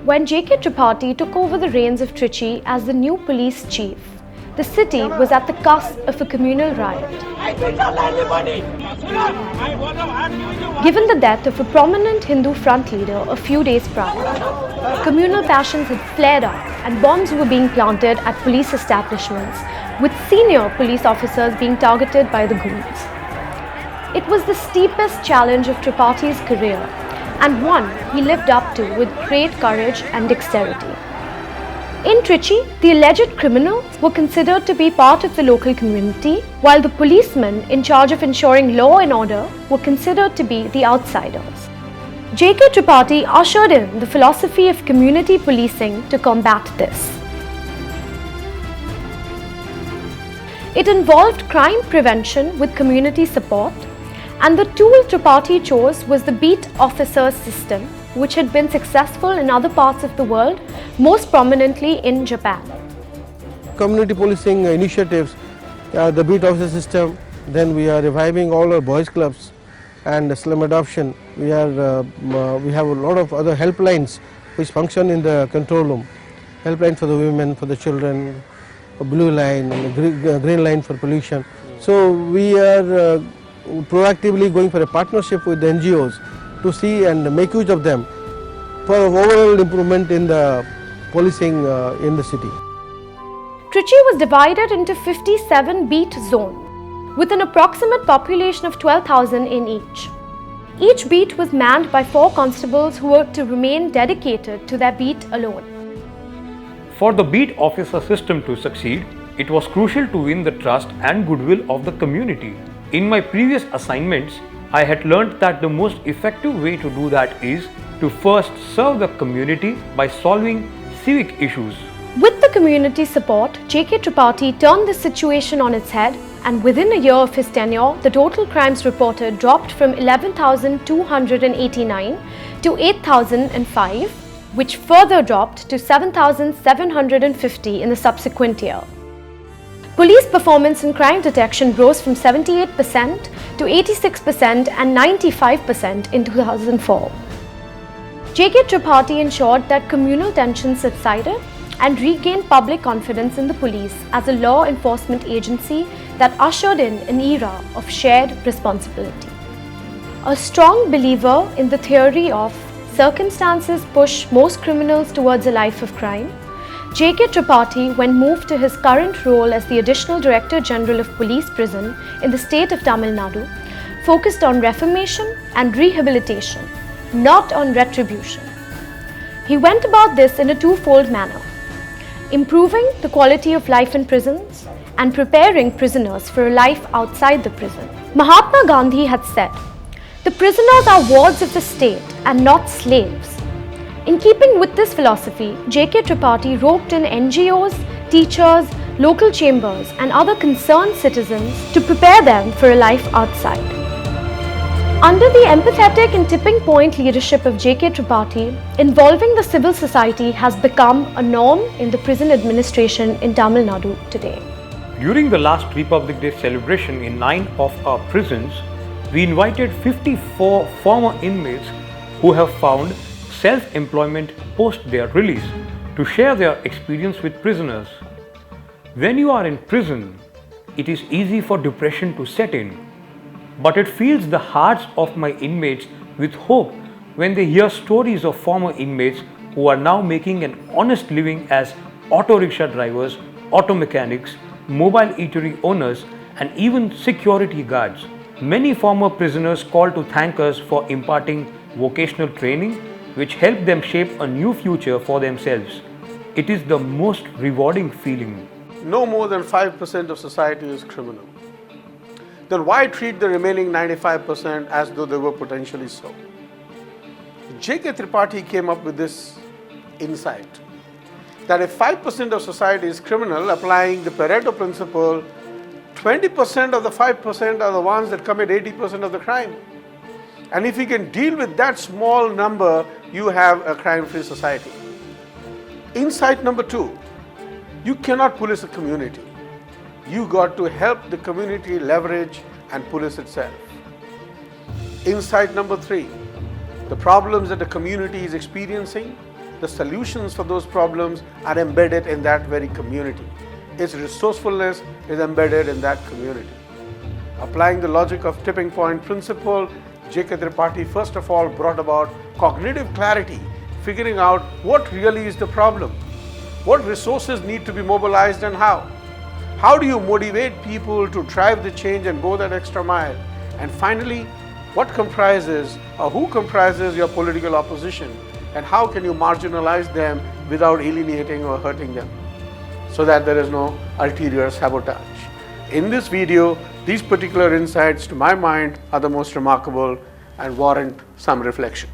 When J.K. Tripathi took over the reins of Trichy as the new police chief, the city was at the cusp of a communal riot. Given the death of a prominent Hindu front leader a few days prior, communal passions had flared up and bombs were being planted at police establishments, with senior police officers being targeted by the goons. It was the steepest challenge of Tripathi's career, and one he lived up to with great courage and dexterity. In Trichy, the alleged criminals were considered to be part of the local community, while the policemen in charge of ensuring law and order were considered to be the outsiders. J.K. Tripathi ushered in the philosophy of community policing to combat this. It involved crime prevention with community support, and the tool Tripathi chose was the beat officers system, which had been successful in other parts of the world, most prominently in Japan. Community policing initiatives, the beat officer system, then we are reviving all our boys clubs and slum adoption. We have a lot of other helplines which function in the control room. Helpline for the women, for the children, a blue line, and a green line for pollution. So we are proactively going for a partnership with the NGOs to see and make use of them for overall improvement in the policing in the city. Trichy was divided into 57 beat zones, with an approximate population of 12,000 in each. Each beat was manned by 4 constables who were to remain dedicated to their beat alone. For the beat officer system to succeed, it was crucial to win the trust and goodwill of the community. In my previous assignments, I had learned that the most effective way to do that is to first serve the community by solving civic issues. With the community support, J.K. Tripathi turned the situation on its head, and within a year of his tenure, the total crimes reported dropped from 11,289 to 8,005, which further dropped to 7,750 in the subsequent year. Police performance in crime detection rose from 78% to 86% and 95% in 2004. J.K. Tripathi ensured that communal tensions subsided and regained public confidence in the police as a law enforcement agency that ushered in an era of shared responsibility. A strong believer in the theory of circumstances push most criminals towards a life of crime, J.K. Tripathi, when moved to his current role as the Additional Director General of Police Prison in the state of Tamil Nadu, focused on reformation and rehabilitation, not on retribution. He went about this in a twofold manner: improving the quality of life in prisons and preparing prisoners for a life outside the prison. Mahatma Gandhi had said, "The prisoners are wards of the state and not slaves." In keeping with this philosophy, J.K. Tripathi roped in NGOs, teachers, local chambers and other concerned citizens to prepare them for a life outside. Under the empathetic and tipping point leadership of J.K. Tripathi, involving the civil society has become a norm in the prison administration in Tamil Nadu today. During the last Republic Day celebration in 9 of our prisons, we invited 54 former inmates who have found self-employment post their release to share their experience with prisoners. When you are in prison, it is easy for depression to set in, but it fills the hearts of my inmates with hope when they hear stories of former inmates who are now making an honest living as auto rickshaw drivers, auto mechanics, mobile eatery owners, and even security guards. Many former prisoners call to thank us for imparting vocational training, which helped them shape a new future for themselves. It is the most rewarding feeling. No more than 5% of society is criminal. Then why treat the remaining 95% as though they were potentially so? J.K. Tripathi came up with this insight that if 5% of society is criminal, applying the Pareto principle, 20% of the 5% are the ones that commit 80% of the crime. And if you can deal with that small number, you have a crime-free society. Insight number 2, you cannot police a community. You got to help the community leverage and police itself. Insight number 3, the problems that the community is experiencing, the solutions for those problems are embedded in that very community. Its resourcefulness is embedded in that community. Applying the logic of tipping point principle, J.K. Tripathi first of all brought about cognitive clarity, figuring out what really is the problem, what resources need to be mobilized and how. How do you motivate people to drive the change and go that extra mile? And finally, what comprises or who comprises your political opposition, and how can you marginalize them without alienating or hurting them so that there is no ulterior sabotage. In this video, these particular insights to my mind are the most remarkable and warrant some reflection.